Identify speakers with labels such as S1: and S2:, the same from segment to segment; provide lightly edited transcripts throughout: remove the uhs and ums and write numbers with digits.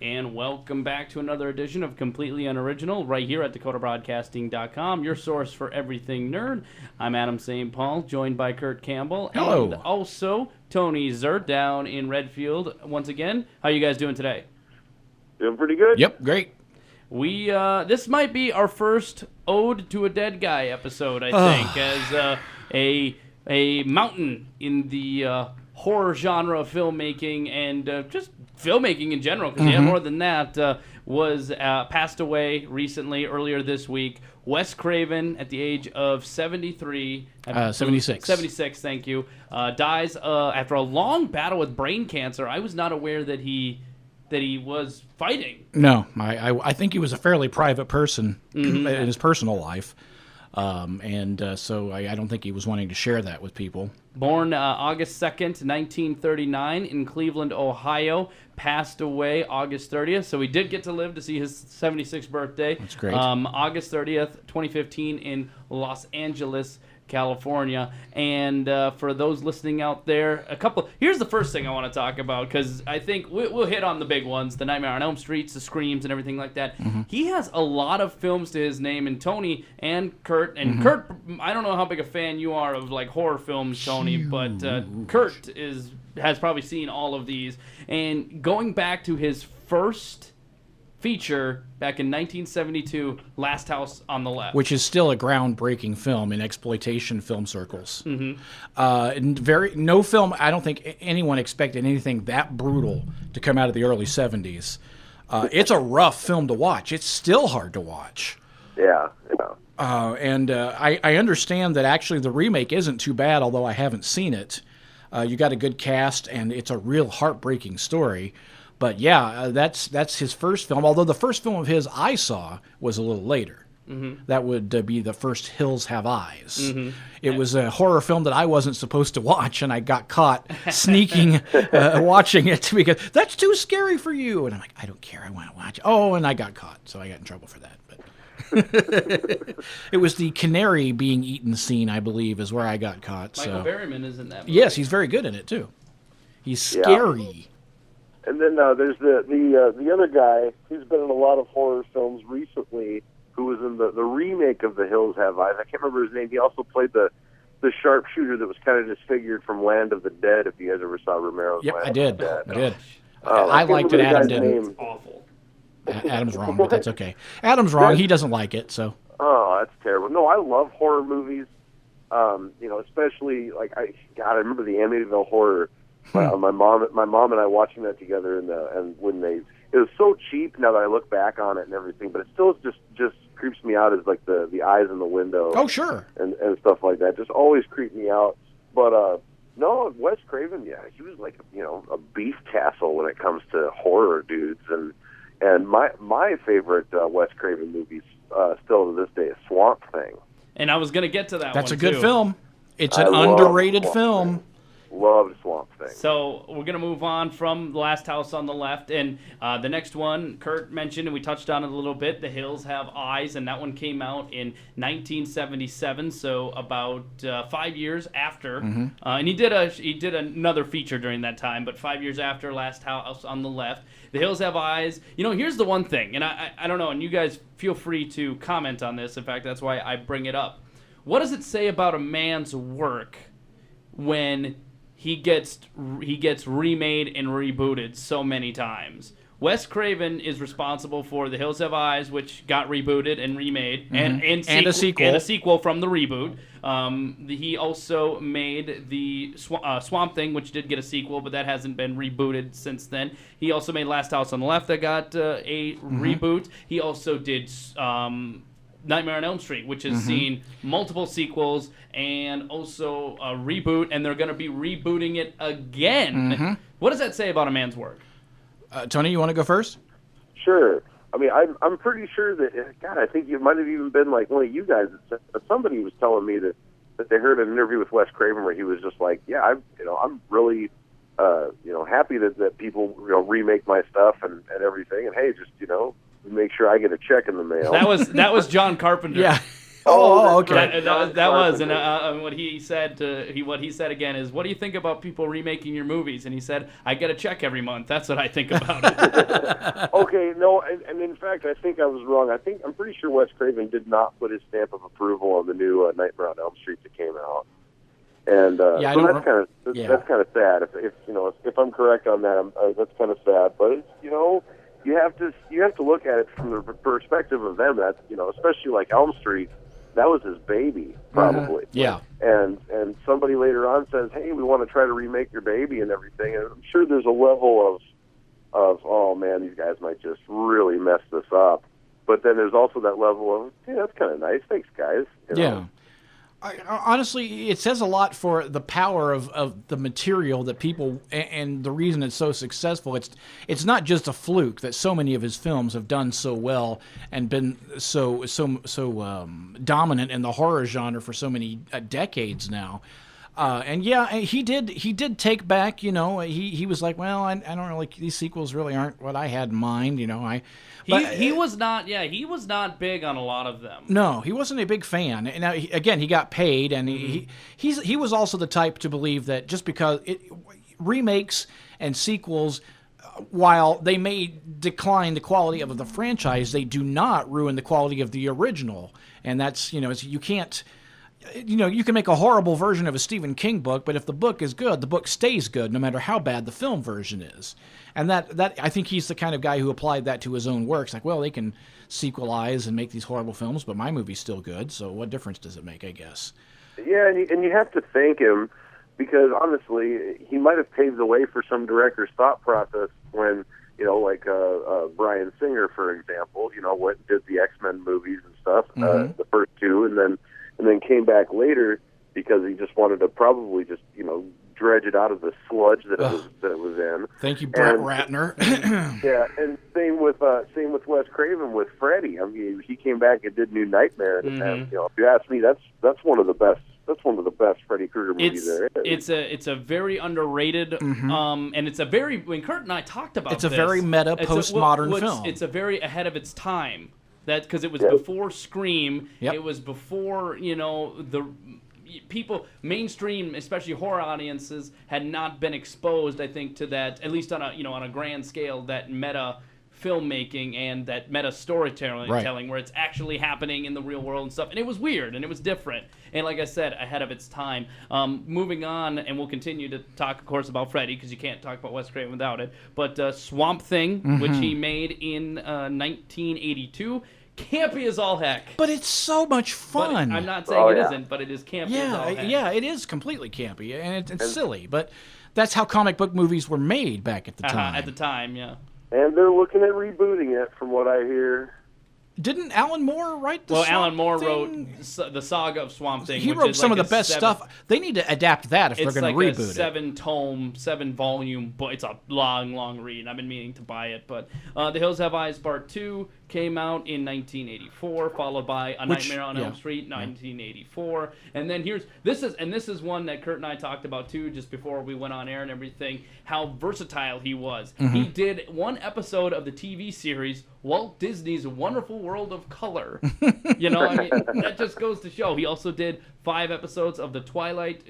S1: And welcome back to another edition of Completely Unoriginal right here at DakotaBroadcasting.com, your source for everything nerd. I'm Adam St. Paul, joined by Kurt Campbell.
S2: Hello.
S1: And also Tony Zert down in Redfield once again. How you guys doing today?
S3: Doing pretty good.
S2: Yep, great.
S1: We this might be our first Ode to a Dead Guy episode, I think, as a mountain in the horror genre of filmmaking and just filmmaking in general, because more than that, was passed away recently, earlier this week. Wes Craven, at the age of 73.
S2: 76.
S1: 76, thank you. Dies after a long battle with brain cancer. I was not aware that he was fighting.
S2: No, I think he was a fairly private person in his personal life. So I don't think he was wanting to share that with people.
S1: Born August 2nd, 1939 in Cleveland, Ohio. Passed away August 30th, so we did get to live to see his 76th birthday.
S2: That's great.
S1: August 30th, 2015 in Los Angeles, California. And for those listening out there, here's the first thing I want to talk about, because I think we'll hit on the big ones, the Nightmare on Elm Street, the Screams, and everything like that. He has a lot of films to his name, and Tony and Kurt, Kurt, I don't know how big a fan you are of like horror films, Tony, but Kurt has probably seen all of these. And going back to his first feature back in 1972, Last House on the Left,
S2: Which is still a groundbreaking film in exploitation film circles. No film, I don't think anyone expected anything that brutal to come out of the early 70s. It's a rough film to watch. It's still hard to watch.
S3: Yeah.
S2: I understand that actually the remake isn't too bad, although I haven't seen it. You got a good cast, and it's a real heartbreaking story. But yeah, that's his first film, although the first film of his I saw was a little later. That would be the first Hills Have Eyes. It was a horror film that I wasn't supposed to watch, and I got caught sneaking watching it because that's too scary for you. And I'm like, I don't care, I want to watch it. Oh, and I got caught, so I got in trouble for that. But it was the canary being eaten scene, I believe, is where I got caught.
S1: Michael Berryman is in that movie.
S2: Yes, he's very good in it too. He's scary.
S3: Yeah. And then there's the other guy who's been in a lot of horror films recently, who was in the remake of The Hills Have Eyes. I can't remember his name. He also played the sharpshooter that was kind of disfigured from Land of the Dead, if you guys ever saw Romero's
S2: Yep,
S3: Land
S2: I did.
S3: of the Dead.
S2: I did.
S3: I
S2: I liked it. Adam didn't.
S3: Name.
S1: Awful.
S2: Adam's wrong, but that's okay. Adam's wrong. He doesn't like it, so.
S3: Oh, that's terrible. No, I love horror movies. Especially I remember the Amityville Horror. My mom and I watching that together, and when it was so cheap. Now that I look back on it and everything, but it still just creeps me out as like the eyes in the window.
S2: Oh, sure.
S3: And stuff like that just always creep me out. But no, Wes Craven, yeah, he was like a beef castle when it comes to horror dudes, and my favorite Wes Craven movies still to this day is Swamp Thing.
S1: And I was gonna get to that.
S2: That's
S1: one
S2: a good
S1: too.
S2: film. It's an
S3: I love
S2: underrated
S3: Swamp
S2: film.
S3: Thing. Loved Swamp Thing.
S1: So we're going to move on from The Last House on the Left. And the next one, Kurt mentioned, and we touched on it a little bit, The Hills Have Eyes. And that one came out in 1977, so about 5 years after. And he did another feature during that time, but 5 years after Last House on the Left. The Hills Have Eyes. Here's the one thing, and I don't know, and you guys feel free to comment on this. In fact, that's why I bring it up. What does it say about a man's work when he gets remade and rebooted so many times? Wes Craven is responsible for The Hills Have Eyes, which got rebooted and remade, and a sequel from the reboot. He also made the Swamp Thing, which did get a sequel, but that hasn't been rebooted since then. He also made Last House on the Left that got a reboot. He also did Nightmare on Elm Street, which has seen multiple sequels and also a reboot, and they're going to be rebooting it again. What does that say about a man's work?
S2: Tony, you want to go first?
S3: Sure. I mean, I'm pretty sure that, God, I think it might have even been like one of you guys. Somebody was telling me that they heard an interview with Wes Craven where he was just like, yeah, I'm really, happy that people, remake my stuff and everything. And hey, just, make sure I get a check in the mail.
S1: That was John Carpenter.
S2: Yeah. Oh,
S3: that's
S2: okay.
S3: right.
S1: That was, and what he said again is, what do you think about people remaking your movies? And he said, I get a check every month. That's what I think about it.
S3: Okay, no, and in fact, I think I was wrong. I'm pretty sure Wes Craven did not put his stamp of approval on the new Nightmare on Elm Street that came out. And
S2: Yeah,
S3: so that's kind of sad. If I'm correct on that, that's kind of sad. But it's, you have to look at it from the perspective of them. That especially like Elm Street, that was his baby probably.
S2: Yeah.
S3: And somebody later on says, hey, we want to try to remake your baby and everything. And I'm sure there's a level of oh man, these guys might just really mess this up. But then there's also that level of, hey, that's kind of nice. Thanks, guys.
S2: Yeah. Honestly, it says a lot for the power of the material that people, and the reason it's so successful. It's not just a fluke that so many of his films have done so well and been so dominant in the horror genre for so many decades now. And yeah, he did take back. He was like, well, I don't really. These sequels really aren't what I had in mind.
S1: He was not big on a lot of them.
S2: No, he wasn't a big fan. And now, again, he got paid, and he was also the type to believe that just because remakes and sequels, while they may decline the quality of the franchise, they do not ruin the quality of the original. And that's you can't. You can make a horrible version of a Stephen King book, but if the book is good, the book stays good no matter how bad the film version is. And that I think he's the kind of guy who applied that to his own works. Like, well, they can sequelize and make these horrible films, but my movie's still good, so what difference does it make, I guess?
S3: Yeah, and you have to thank him because, honestly, he might have paved the way for some directors' thought process when, like Bryan Singer, for example, went and did the X-Men movies and stuff, the first two, and then came back later because he just wanted to probably just dredge it out of the sludge that it was in.
S2: Thank you, Brett Ratner.
S3: Yeah, and same with Wes Craven with Freddy. I mean, he came back and did New Nightmare, and if you ask me, that's one of the best. That's one of the best Freddy Krueger movies there is.
S1: It's a very underrated, and it's a very, when Kurt and I talked about
S2: it's a very meta postmodern film.
S1: It's a very ahead of its time. That because it was before Scream, it was before the people, mainstream, especially horror audiences, had not been exposed, I think, to that, at least on a grand scale, that meta filmmaking and that meta storytelling, where it's actually happening in the real world and stuff. And it was weird and it was different. And like I said, ahead of its time. Moving on, and we'll continue to talk, of course, about Freddy, because you can't talk about Wes Craven without it. But Swamp Thing, which he made in 1982. Campy as all heck.
S2: But it's so much fun.
S1: I'm not saying it isn't, but it is campy as all heck.
S2: Yeah, it is completely campy, and it's silly. But that's how comic book movies were made back at the time.
S1: At the time, yeah.
S3: And they're looking at rebooting it, from what I hear.
S2: Didn't Alan Moore write the Swamp
S1: Alan Moore
S2: Thing?
S1: wrote the Saga of Swamp Thing.
S2: He wrote some of the best stuff. They need to adapt that if they're going to reboot it.
S1: It's like a 7-tome, 7-volume book. It's a long read. I've been meaning to buy it. But The Hills Have Eyes Part 2 came out in 1984, followed by A Nightmare on Elm Street, 1984. And then this is one that Kurt and I talked about too, just before we went on air and everything, how versatile he was. He did one episode of the TV series Walt Disney's Wonderful World of Color. That just goes to show. He also did 5 episodes of the Twilight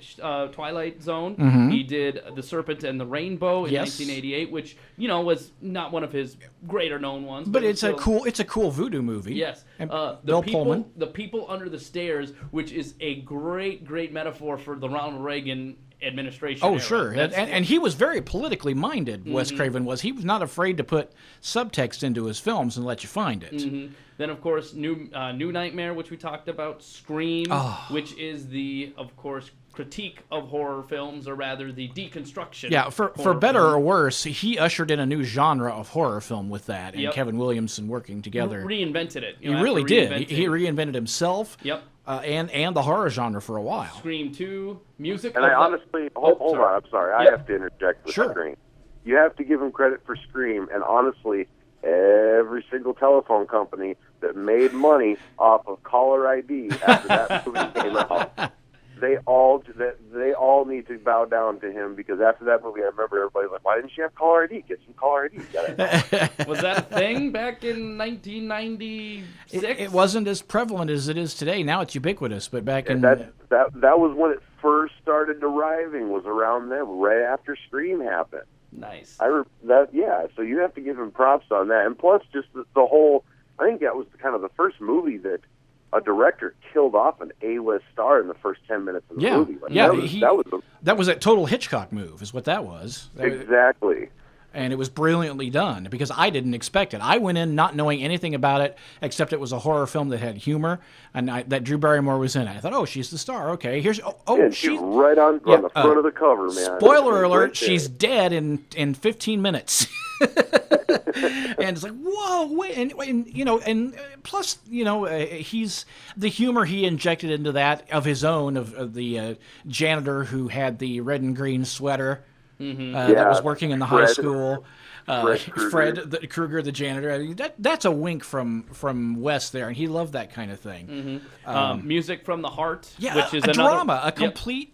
S1: Zone. He did The Serpent and the Rainbow in 1988, which was not one of his greater known ones.
S2: But it's a cool voodoo movie.
S1: Yes.
S2: And
S1: The
S2: Pullman.
S1: The People Under the Stairs, which is a great metaphor for the Ronald Reagan administration.
S2: Oh,
S1: era.
S2: sure. And he was very politically minded, Wes Craven was. He was not afraid to put subtext into his films and let you find it.
S1: Then, of course, New Nightmare, which we talked about. Scream, which is the, of course, critique of horror films, or rather the deconstruction.
S2: Yeah, for better or worse, he ushered in a new genre of horror film with that, and Kevin Williamson working together.
S1: Reinvented it.
S2: He really did. He reinvented himself.
S1: Yep.
S2: And the horror genre for a while.
S1: Scream 2, music.
S3: And I honestly, hold on, I'm sorry, I have to interject with Scream. You have to give him credit for Scream, and honestly, every single telephone company that made money off of caller ID after that movie came out. they all need to bow down to him, because after that movie, I remember everybody was like, "Why didn't she have caller ID? Get some caller ID."
S1: Was that a thing back in 1996?
S2: It wasn't as prevalent as it is today. Now it's ubiquitous, but back in
S3: that was when it first started arriving. Was around then, right after Scream happened.
S1: Nice.
S3: So you have to give him props on that, and plus just the whole. I think that was kind of the first movie that a director killed off an A-list star in the first 10 minutes of the movie.
S2: That was a total Hitchcock move, is what that was.
S3: Exactly.
S2: And it was brilliantly done, because I didn't expect it. I went in not knowing anything about it, except it was a horror film that had humor, and that Drew Barrymore was in it. I thought, oh, she's the star. Okay, here's
S3: she's right on the front of the cover, man.
S2: Spoiler alert: she's dead in 15 minutes. And it's like, whoa, wait, and plus, he's the humor he injected into that of his own, of the janitor who had the red and green sweater. That was working in the high school. Fred Krueger, the janitor. I mean, that's a wink from Wes there, and he loved that kind of thing.
S1: Music from the Heart,
S2: yeah,
S1: which is
S2: a
S1: another
S2: drama, a complete.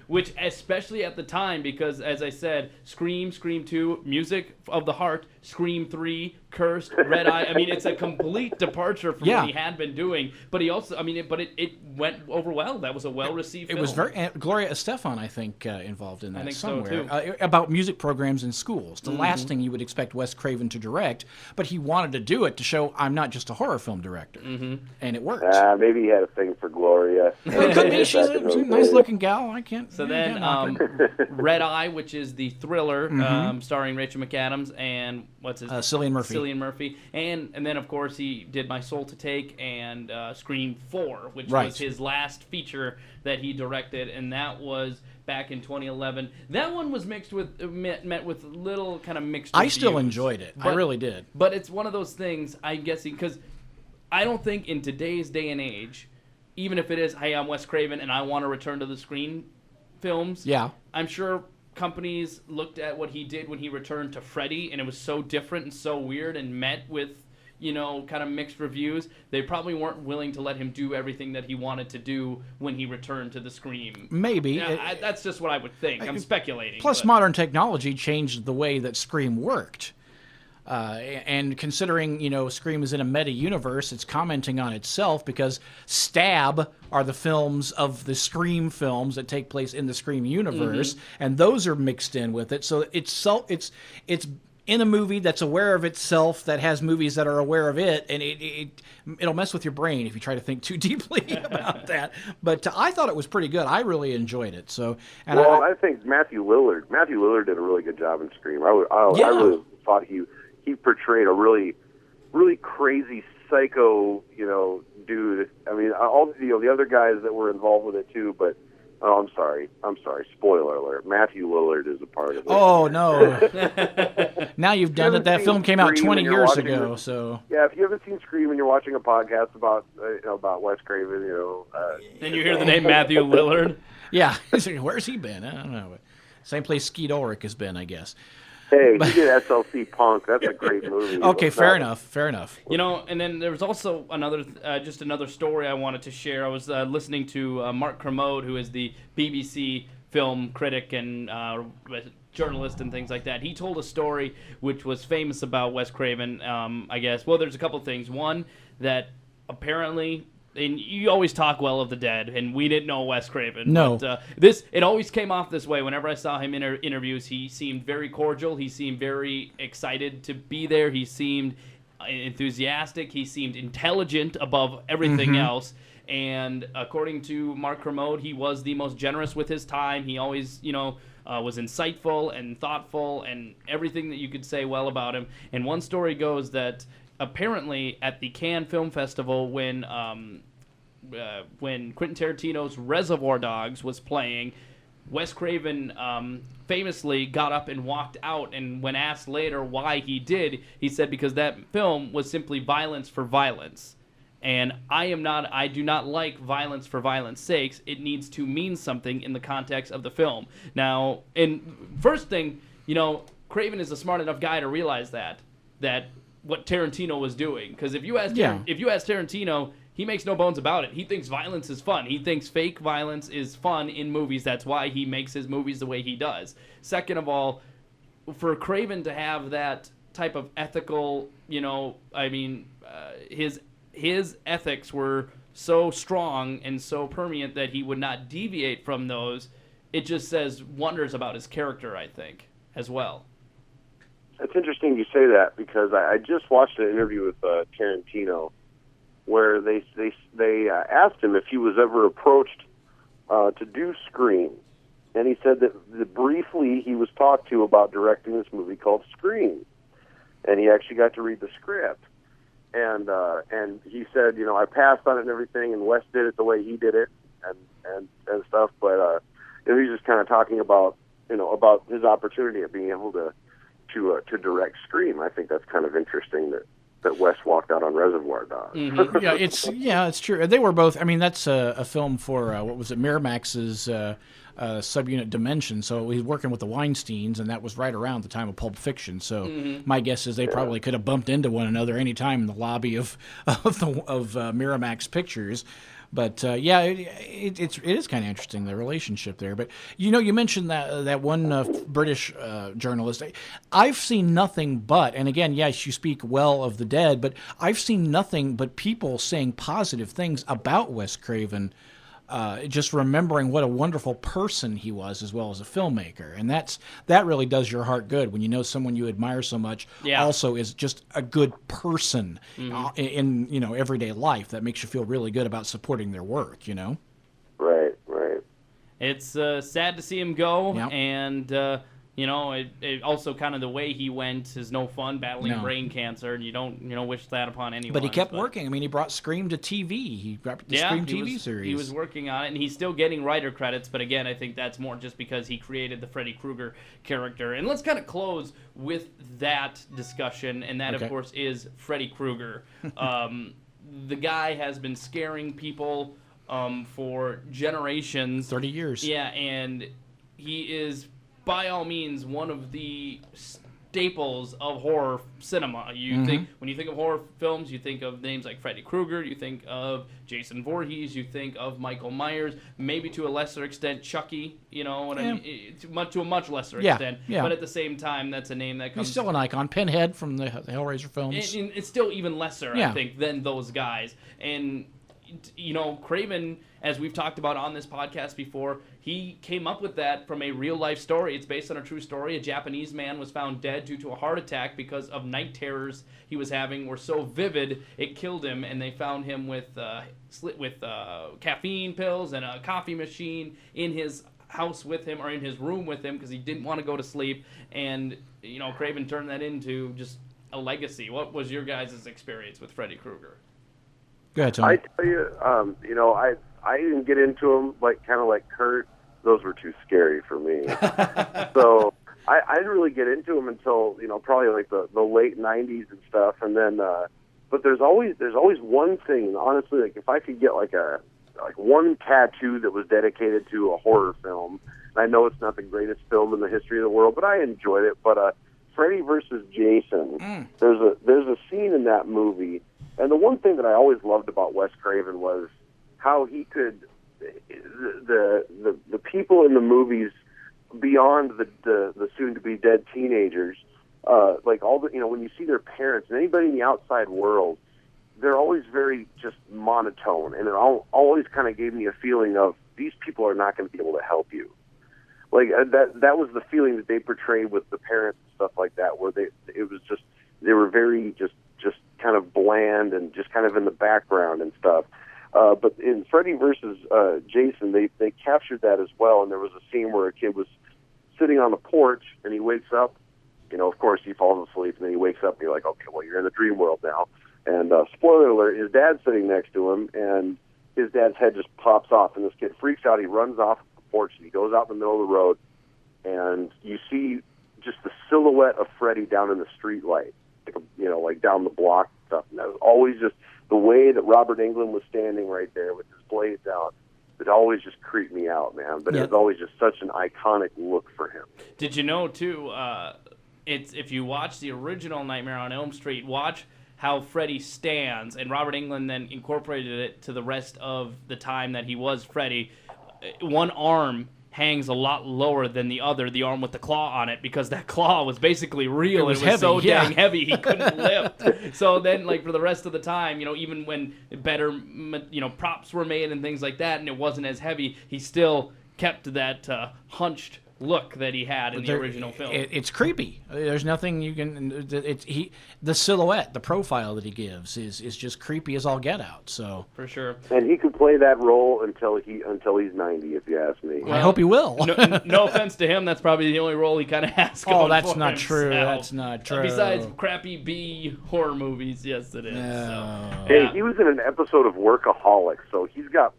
S1: Which especially at the time, because as I said, Scream 2, Music of the Heart, Scream 3, Cursed, Red Eye. I mean, it's a complete departure from what he had been doing. But he also, it went over well. That was a well-received film.
S2: It was Gloria Estefan, I think, involved in that somewhere.
S1: So too.
S2: About music programs in schools. The last thing you would expect Wes Craven to direct, but he wanted to do it to show I'm not just a horror film director. And it worked.
S3: Maybe he had a thing for Gloria.
S2: It could be. She's a nice-looking gal. I can't.
S1: So then, Red Eye, which is the thriller, starring Rachel McAdams and
S2: Cillian
S1: Murphy, and then of course he did My Soul to Take and Scream 4, which was his last feature that he directed, and that was back in 2011. That one was met with little kind of mixed reviews.
S2: I still enjoyed it. I really did.
S1: But it's one of those things, I'm guessing, because I don't think in today's day and age, even if it is, hey, I'm Wes Craven and I want to return to the screen films, I'm sure companies looked at what he did when he returned to Freddy, and it was so different and so weird and met with, kind of mixed reviews. They probably weren't willing to let him do everything that he wanted to do when he returned to the Scream.
S2: Maybe.
S1: That's just what I would think. I'm speculating.
S2: Plus, modern technology changed the way that Scream worked. And considering, Scream is in a meta-universe, it's commenting on itself, because Stab are the films of the Scream films that take place in the Scream universe, and those are mixed in with it. So it's in a movie that's aware of itself, that has movies that are aware of it, and it'll mess with your brain if you try to think too deeply about that. But I thought it was pretty good. I really enjoyed it. So,
S3: I think Matthew Lillard did a really good job in Scream. I really thought he portrayed a really, really crazy psycho, dude. I mean, all the other guys that were involved with it too. But I'm sorry. Spoiler alert: Matthew Lillard is a part of it.
S2: Oh no! Now you've done it. That film came out 20 years ago. So
S3: yeah, if you haven't seen Scream and you're watching a podcast about Wes Craven,
S1: and you hear the name Matthew Lillard,
S2: yeah, where's he been? I don't know. Same place Skeet Ulrich has been, I guess.
S3: Hey, he did SLC Punk. That's a great movie.
S2: Okay, fair enough.
S1: And then there was also another story I wanted to share. I was listening to Mark Kermode, who is the BBC film critic and journalist and things like that. He told a story which was famous about Wes Craven, I guess. Well, there's a couple things. One, that apparently... And you always talk well of the dead, and we didn't know Wes Craven.
S2: No.
S1: But it always came off this way. Whenever I saw him in interviews, he seemed very cordial. He seemed very excited to be there. He seemed enthusiastic. He seemed intelligent above everything else. And according to Mark Kermode, he was the most generous with his time. He always, was insightful and thoughtful and everything that you could say well about him. And one story goes that apparently at the Cannes Film Festival, when Quentin Tarantino's Reservoir Dogs was playing, Wes Craven famously got up and walked out, and when asked later why he did, he said because that film was simply violence for violence. And I do not like violence for violence sakes. It needs to mean something in the context of the film. Now, and first thing, Craven is a smart enough guy to realize that what Tarantino was doing. Because if you ask Tarantino, he makes no bones about it. He thinks violence is fun. He thinks fake violence is fun in movies. That's why he makes his movies the way he does. Second of all, for Craven to have that type of ethical, his ethics were so strong and so permeant that he would not deviate from those. It just says wonders about his character, I think, as well.
S3: It's interesting you say that, because I just watched an interview with Tarantino where they asked him if he was ever approached to do Scream, and he said that briefly he was talked to about directing this movie called Scream, and he actually got to read the script, and he said, I passed on it and everything, and Wes did it the way he did it, and stuff, but he's just kind of talking about about his opportunity of being able to direct Scream. I think that's kind of interesting that Wes walked out on Reservoir Dogs.
S2: Mm-hmm. It's true. They were both. I mean, that's a film for what was it, Miramax's subunit Dimension. So he's working with the Weinsteins, and that was right around the time of Pulp Fiction. So my guess is they probably could have bumped into one another any time in the lobby of Miramax Pictures. But it is kind of interesting, the relationship there. But you mentioned that one British journalist. I've seen nothing but, and again, yes, you speak well of the dead, but I've seen nothing but people saying positive things about Wes Craven. Just remembering what a wonderful person he was, as well as a filmmaker, and that really does your heart good when you know someone you admire so much also is just a good person in everyday life. That makes you feel really good about supporting their work.
S3: Right.
S1: It's sad to see him go,
S2: Yep.
S1: and it also kind of the way he went is no fun, battling brain cancer, and you don't wish that upon anyone.
S2: But he kept working. I mean, he brought Scream to TV. He brought the Scream TV series.
S1: He was working on it, and he's still getting writer credits. But again, I think that's more just because he created the Freddy Krueger character. And let's kind of close with that discussion, and that, of course, is Freddy Krueger. The guy has been scaring people for generations.
S2: 30 years.
S1: Yeah, and he is, by all means, one of the staples of horror cinema. You think, when you think of horror films, you think of names like Freddy Krueger, you think of Jason Voorhees, you think of Michael Myers, maybe to a lesser extent Chucky, I mean, to a much lesser extent. Yeah. But at the same time, that's a name that comes...
S2: He's still an icon. Pinhead from the Hellraiser films.
S1: It's still even lesser, I think, than those guys. And Craven, as we've talked about on this podcast before, he came up with that from a real-life story. It's based on a true story. A Japanese man was found dead due to a heart attack because of night terrors he was having were so vivid it killed him, and they found him with caffeine pills and a coffee machine in his house with him, or in his room with him, because he didn't want to go to sleep. And, Craven turned that into just a legacy. What was your guys' experience with Freddy Krueger?
S2: Go ahead, Tony.
S3: I tell you, I didn't get into them kind of like Kurt. Those were too scary for me. So I didn't really get into them until probably like the late '90s and stuff. And then, but there's always one thing. Honestly, like if I could get like one tattoo that was dedicated to a horror film. And I know it's not the greatest film in the history of the world, but I enjoyed it. But Freddy versus Jason. There's a scene in that movie. And the one thing that I always loved about Wes Craven was how he could the people in the movies beyond the soon to be dead teenagers, like all the when you see their parents and anybody in the outside world, they're always very just monotone, and it always kind of gave me a feeling of these people are not going to be able to help you. Like that was the feeling that they portrayed with the parents and stuff like that, where they were very just kind of bland and just kind of in the background and stuff. But in Freddy versus Jason, they captured that as well. And there was a scene where a kid was sitting on the porch and he wakes up. Of course, he falls asleep and then he wakes up and you're like, okay, well, you're in the dream world now. And spoiler alert, his dad's sitting next to him and his dad's head just pops off and this kid freaks out. He runs off the porch and he goes out in the middle of the road and you see just the silhouette of Freddy down in the street light. Like down the block stuff. And that was always just the way that Robert Englund was standing right there with his blades out. It always just creeped me out, man. But it was always just such an iconic look for him.
S1: Did you know, too, it's if you watch the original Nightmare on Elm Street, watch how Freddy stands, and Robert Englund then incorporated it to the rest of the time that he was Freddy. One arm hangs a lot lower than the other, the arm with the claw on it, because that claw was basically real. It was
S2: heavy,
S1: so
S2: yeah.
S1: dang heavy he couldn't lift. So then, like, for the rest of the time, even when better, props were made and things like that, and it wasn't as heavy, he still kept that hunched look that he had in the original film.
S2: It's creepy. There's nothing you can. The silhouette, the profile that he gives is just creepy as all get out. So
S1: for sure.
S3: And he could play that role until he's 90, if you ask me.
S2: I hope he will.
S1: No offense to him, that's probably the only role he kind of has going
S2: that's
S1: for
S2: not
S1: himself.
S2: true. That's not true.
S1: Besides crappy B horror movies, yes, it is.
S2: No.
S1: So,
S3: Hey,
S1: yeah.
S3: he was in an episode of Workaholics, so he's got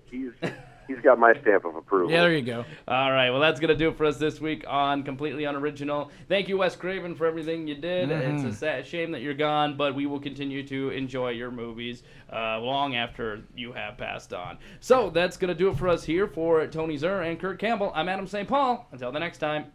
S3: my stamp of approval.
S2: Yeah, there you go.
S1: All right, well, that's going to do it for us this week on Completely Unoriginal. Thank you, Wes Craven, for everything you did.
S2: Mm-hmm.
S1: It's a sad shame that you're gone, but we will continue to enjoy your movies long after you have passed on. So that's going to do it for us here for Tony Zur and Kurt Campbell. I'm Adam St. Paul. Until the next time.